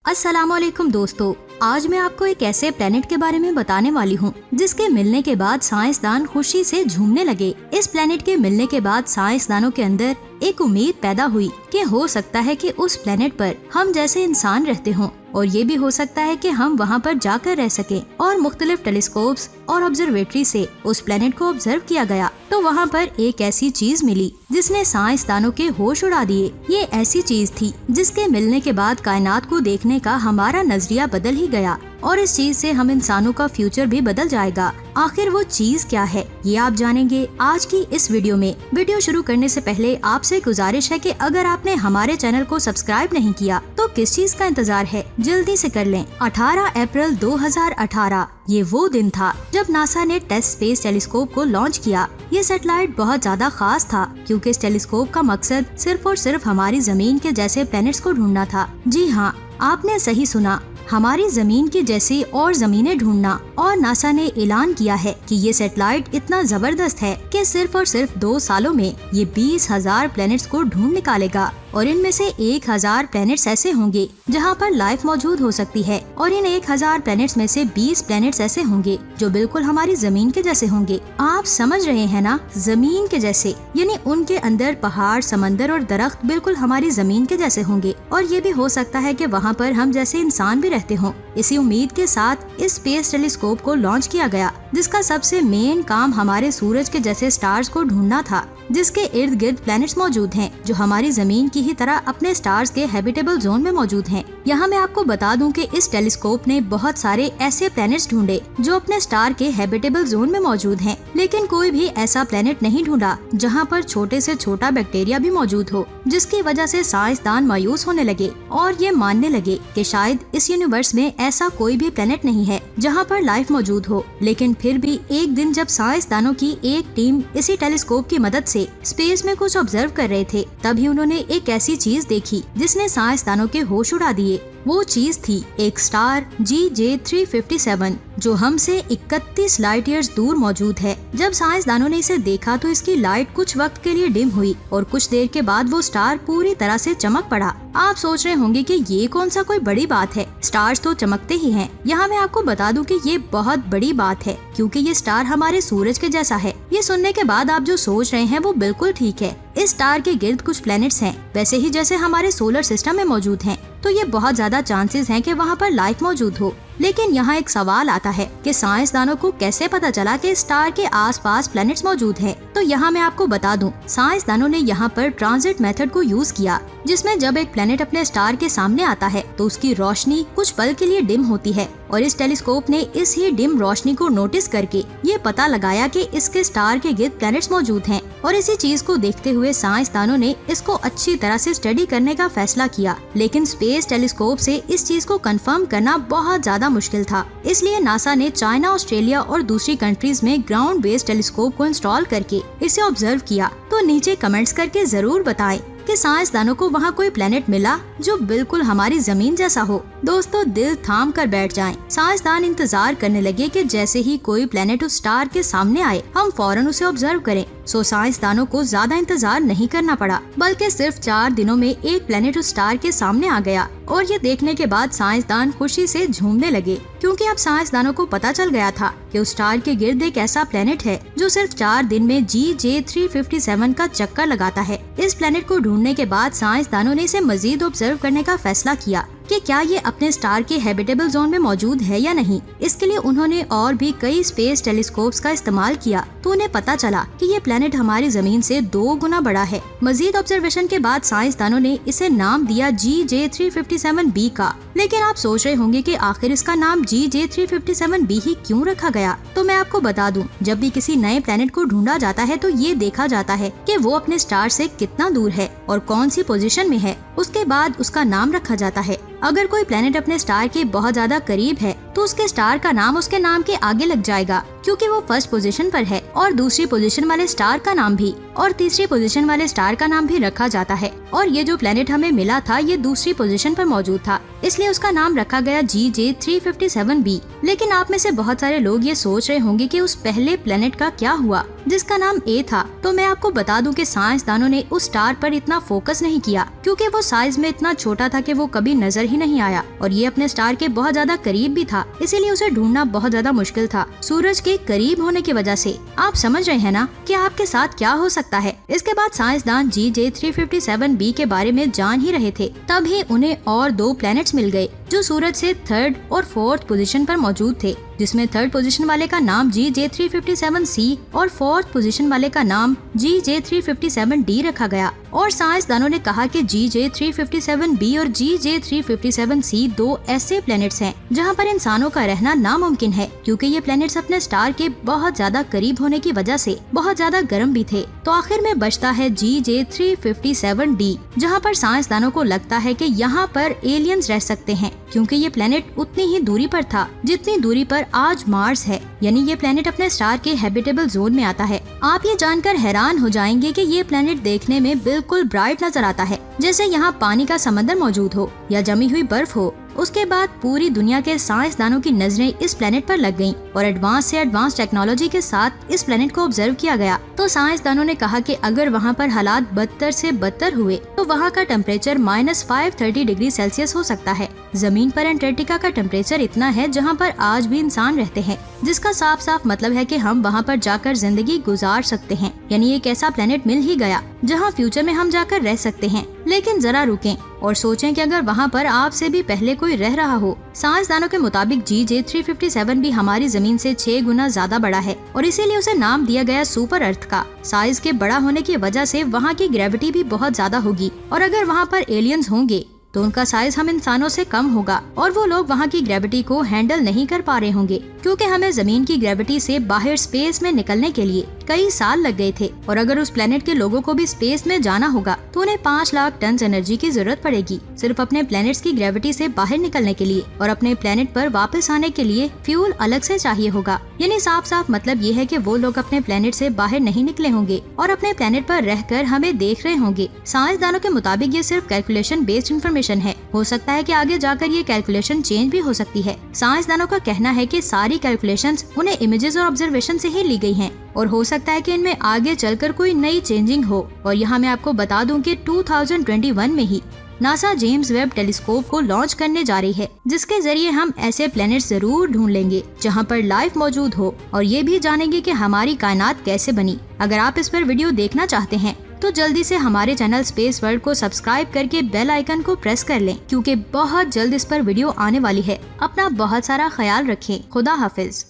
अस्सलामुअलैकुम दोस्तों, आज मैं आपको एक ऐसे प्लेनेट के बारे में बताने वाली हूँ जिसके मिलने के बाद साइंसदान खुशी से झूमने लगे। इस प्लेनेट के मिलने के बाद साइंसदानों के अंदर एक उम्मीद पैदा हुई कि हो सकता है कि उस प्लेनेट पर हम जैसे इंसान रहते हों और ये भी हो सकता है कि हम वहाँ पर जाकर रह सकें। और मुख्तलिफ टेलीस्कोप्स और ऑब्जर्वेटरी से उस प्लेनेट को ऑब्जर्व किया गया तो वहाँ पर एक ऐसी चीज मिली जिसने साइंसदानों के होश उड़ा दिए। ये ऐसी चीज थी जिसके मिलने के बाद कायनात को देखने का हमारा नजरिया बदल ही गया और इस चीज से हम इंसानों का फ्यूचर भी बदल जाएगा। आखिर वो चीज क्या है ये आप जानेंगे आज की इस वीडियो में। वीडियो शुरू करने से पहले आपसे गुजारिश है कि अगर आपने हमारे चैनल को सब्सक्राइब नहीं किया तो किस चीज का इंतजार है, जल्दी से कर लें। 18 अप्रैल 2018 ये वो दिन था जब नासा ने टेस्ट स्पेस टेलीस्कोप को लॉन्च किया। ये सैटेलाइट बहुत ज्यादा खास था क्योंकि इस टेलीस्कोप का मकसद सिर्फ और सिर्फ हमारी जमीन के जैसे प्लैनेट्स को ढूंढना था। जी हाँ, आपने सही सुना, हमारी जमीन की जैसी और जमीनें ढूंढना। और नासा ने ऐलान किया है कि ये सैटेलाइट इतना जबरदस्त है कि सिर्फ और सिर्फ 2 सालों में ये 20,000 प्लैनेट्स को ढूंढ निकालेगा और इनमें से 1,000 प्लैनेट्स ऐसे होंगे जहां पर लाइफ मौजूद हो सकती है और इन 1,000 प्लैनेट्स में से 20 प्लैनेट्स ऐसे होंगे जो बिल्कुल हमारी जमीन के जैसे होंगे। आप समझ रहे हैं ना, जमीन के जैसे, यानी उनके अंदर पहाड़, समंदर और दरख्त बिल्कुल हमारी जमीन के जैसे होंगे और ये भी हो सकता है कि वहाँ पर हम जैसे इंसान भी रहते हों। इसी उम्मीद के साथ इस स्पेस टेलीस्कोप को लॉन्च किया गया जिसका सबसे मेन काम हमारे सूरज के जैसे स्टार्स को ढूंढना था जिसके इर्द गिर्द प्लैनेट्स मौजूद हैं जो हमारी जमीन की ही तरह अपने स्टार्स के हैबिटेबल जोन में मौजूद हैं। यहाँ मैं आपको बता दूं कि इस टेलीस्कोप ने बहुत सारे ऐसे प्लैनेट्स ढूंढे जो अपने स्टार के हैबिटेबल जोन में मौजूद हैं, लेकिन कोई भी ऐसा प्लैनेट नहीं ढूंढा जहाँ पर छोटे से छोटा बैक्टीरिया भी मौजूद हो, जिसकी वजह से साइंसदान मायूस होने लगे और ये मानने लगे कि शायद इस यूनिवर्स में ऐसा कोई भी प्लैनेट नहीं है जहाँ पर लाइफ मौजूद हो। लेकिन फिर भी एक दिन जब साइंसदानों की एक टीम इसी टेलीस्कोप की मदद से स्पेस में कुछ ऑब्जर्व कर रहे थे, तभी उन्होंने एक ऐसी चीज देखी जिसने साइंसदानों के होश उड़ा दिए। वो चीज थी एक स्टार GJ357 जो हमसे 31 लाइट ईयर्स दूर मौजूद है। जब साइंसदानों ने इसे देखा तो इसकी लाइट कुछ वक्त के लिए डिम हुई और कुछ देर के बाद वो स्टार पूरी तरह से चमक पड़ा। आप सोच रहे होंगे कि ये कौन सा कोई बड़ी बात है, स्टार्स तो चमकते ही हैं। यहाँ मैं आपको बता दूं कि ये बहुत बड़ी बात है क्योंकि ये स्टार हमारे सूरज के जैसा है। ये सुनने के बाद आप जो सोच रहे हैं वो बिल्कुल ठीक है। इस स्टार के गिर्द कुछ प्लैनेट्स हैं वैसे ही जैसे हमारे सोलर सिस्टम में मौजूद हैं, तो ये बहुत ज्यादा चांसेस हैं कि वहाँ पर लाइफ मौजूद हो। लेकिन यहाँ एक सवाल आता है कि साइंसदानों को कैसे पता चला कि स्टार के आसपास प्लैनेट्स मौजूद हैं? तो यहाँ मैं आपको बता दूं, साइंसदानों ने यहाँ पर ट्रांजिट मेथड को यूज किया जिसमें जब एक प्लैनेट अपने स्टार के सामने आता है तो उसकी रोशनी कुछ पल के लिए डिम होती है और इस टेलीस्कोप ने इस ही डिम रोशनी को नोटिस करके ये पता लगाया कि इसके स्टार के गिर्द प्लैनेट्स मौजूद हैं। और इसी चीज को देखते हुए साइंसदानों ने इसको अच्छी तरह से स्टडी करने का फैसला किया, लेकिन स्पेस टेलीस्कोप से इस चीज को कंफर्म करना बहुत ज्यादा मुश्किल था। इसलिए नासा ने चाइना, ऑस्ट्रेलिया और दूसरी कंट्रीज में ग्राउंड बेस्ड टेलीस्कोप को इंस्टॉल करके इसे ऑब्जर्व किया। तो नीचे कमेंट्स करके जरूर बताएं कि साइंसदानों को वहाँ कोई प्लैनेट मिला जो बिल्कुल हमारी जमीन जैसा हो। दोस्तों, दिल थाम कर बैठ जाएं। साइंसदान इंतजार करने लगे कि जैसे ही कोई प्लैनेट उस स्टार के सामने आए हम फौरन उसे ऑब्जर्व करें। सो साइंसदानों को ज्यादा इंतजार नहीं करना पड़ा, बल्कि सिर्फ 4 दिनों में एक प्लैनेट उस स्टार के सामने आ गया। और ये देखने के बाद साइंसदान खुशी से झूमने लगे क्योंकि अब साइंसदानों को पता चल गया था कि उस स्टार के गिर्द एक ऐसा प्लैनेट है जो सिर्फ 4 दिन में GJ357 का चक्कर लगाता है। इस प्लैनेट को ढूंढने के बाद साइंसदानों ने इसे मजीद ऑब्जर्व करने का फैसला किया कि क्या ये अपने स्टार के हैबिटेबल जोन में मौजूद है या नहीं। इसके लिए उन्होंने और भी कई स्पेस टेलीस्कोप्स का इस्तेमाल किया तो उन्हें पता चला कि ये प्लैनेट हमारी जमीन से 2 गुना बड़ा है। मजीद ऑब्जर्वेशन के बाद साइंसदानों ने इसे नाम दिया GJ357b का। लेकिन आप सोच रहे होंगे कि आखिर इसका नाम GJ357b ही क्यों रखा गया? तो मैं आपको बता दूं, जब भी किसी नए प्लैनेट को ढूंढा जाता है तो ये देखा जाता है कि वो अपने स्टार से कितना दूर है और कौन सी पोजीशन में है, उसके बाद उसका नाम रखा जाता है। अगर कोई प्लैनेट अपने स्टार के बहुत ज्यादा करीब है तो उसके स्टार का नाम उसके नाम के आगे लग जाएगा क्योंकि वो फर्स्ट पोजीशन पर है, और दूसरी पोजीशन वाले स्टार का नाम भी और तीसरी पोजीशन वाले स्टार का नाम भी रखा जाता है। और ये जो प्लेनेट हमें मिला था ये दूसरी पोजीशन पर मौजूद था, इसलिए उसका नाम रखा गया GJ357b। लेकिन आप में से बहुत सारे लोग ये सोच रहे होंगे कि उस पहले प्लेनेट का क्या हुआ जिसका नाम A था। तो मैं आपको बता दूं कि साइंसदानों ने उस स्टार पर इतना फोकस नहीं किया, क्योंकि वो साइज में इतना छोटा था कि वो कभी नजर ही नहीं आया, और ये अपने स्टार के बहुत ज्यादा करीब भी था, इसीलिए उसे ढूंढना बहुत ज्यादा मुश्किल था। सूरज के करीब होने की वजह से आप समझ रहे हैं ना कि आपके साथ क्या हो सकता है। इसके बाद साइंसदान GJ357b के बारे में जान ही रहे थे, तभी उन्हें और 2 प्लैनेट्स मिल गए जो सूरज से 3rd और 4th पोजीशन पर मौजूद थे, जिसमें 3rd पोजीशन वाले का नाम GJ357c और 4th पोजीशन वाले का नाम GJ357d रखा गया। और साइंसदानों ने कहा कि GJ357b और GJ357c 2 ऐसे प्लैनेट्स हैं जहां पर इंसानों का रहना नामुमकिन है, क्योंकि ये प्लैनेट्स अपने स्टार के बहुत ज्यादा करीब होने की वजह से बहुत ज्यादा गर्म भी थे। तो आखिर में बचता है GJ357d, जहां पर साइंसदानों को लगता है कि यहाँ पर एलियंस रह सकते हैं, क्योंकि ये प्लेनेट उतनी ही दूरी पर था जितनी दूरी पर आज मार्स है, यानी ये प्लेनेट अपने स्टार के हैबिटेबल जोन में आता है। आप ये जानकर हैरान हो जाएंगे कि ये प्लेनेट देखने में बिल्कुल ब्राइट नजर आता है, जैसे यहाँ पानी का समंदर मौजूद हो या जमी हुई बर्फ हो। उसके बाद पूरी दुनिया के साइंसदानों की नजरें इस प्लेनेट पर लग गईं और एडवांस से एडवांस टेक्नोलॉजी के साथ इस प्लेनेट को ऑब्जर्व किया गया। तो साइंसदानों ने कहा कि अगर वहाँ पर हालात बदतर से बदतर हुए तो वहाँ का टेम्परेचर -530 डिग्री सेल्सियस हो सकता है। जमीन पर एंटार्क्टिका का टेम्परेचर इतना है जहाँ पर आज भी इंसान रहते हैं, जिसका साफ साफ मतलब है कि हम वहाँ पर जाकर जिंदगी गुजार सकते हैं, यानी एक ऐसा प्लेनेट मिल ही गया जहाँ फ्यूचर में हम जाकर रह सकते हैं। लेकिन जरा रुकें और सोचें कि अगर वहाँ पर आपसे भी पहले कोई रह रहा हो। साइंसदानों के मुताबिक GJ357 भी हमारी जमीन से 6 गुना ज्यादा बड़ा है और इसीलिए उसे नाम दिया गया सुपर अर्थ का। साइज के बड़ा होने की वजह से वहाँ की ग्रेविटी भी बहुत ज्यादा होगी, और अगर वहाँ पर एलियंस होंगे तो उनका साइज हम इंसानों से कम होगा और वो लोग वहाँ की ग्रेविटी को हैंडल नहीं कर पा रहे होंगे, क्योंकि हमें जमीन की ग्रेविटी से बाहर स्पेस में निकलने के लिए कई साल लग गए थे, और अगर उस प्लेनेट के लोगों को भी स्पेस में जाना होगा तो उन्हें 5 लाख टन एनर्जी की जरूरत पड़ेगी सिर्फ अपने प्लेनेट्स की ग्रेविटी से बाहर निकलने के लिए, और अपने प्लेनेट पर वापस आने के लिए फ्यूल अलग से चाहिए होगा। यानी साफ साफ मतलब ये है कि वो लोग अपने प्लेनेट से बाहर नहीं निकले होंगे और अपने प्लेनेट पर रहकर हमें देख रहे होंगे। साइंसदानों के मुताबिक ये सिर्फ कैलकुलेशन बेस्ड इन्फॉर्मेशन है, हो सकता है कि आगे जाकर ये कैलकुलेशन चेंज भी हो सकती है। साइंसदानों का कहना है कि सारी कैलकुलेशंस उन्हें इमेजेस और ऑब्जर्वेशन से ही ली गई हैं, और हो सकता है कि इनमें आगे चलकर कोई नई चेंजिंग हो। और यहाँ मैं आपको बता दूं कि 2021 में ही नासा जेम्स वेब टेलीस्कोप को लॉन्च करने जा रही है, जिसके जरिए हम ऐसे प्लैनेट्स जरूर ढूंढ लेंगे जहाँ पर लाइफ मौजूद हो, और ये भी जानेंगे कि हमारी कायनात कैसे बनी। अगर आप इस पर वीडियो देखना चाहते हैं तो जल्दी से हमारे चैनल स्पेस वर्ल्ड को सब्सक्राइब करके बेल आइकन को प्रेस कर लें, क्योंकि बहुत जल्द इस पर वीडियो आने वाली है। अपना बहुत सारा ख्याल रखें। खुदा हाफिज।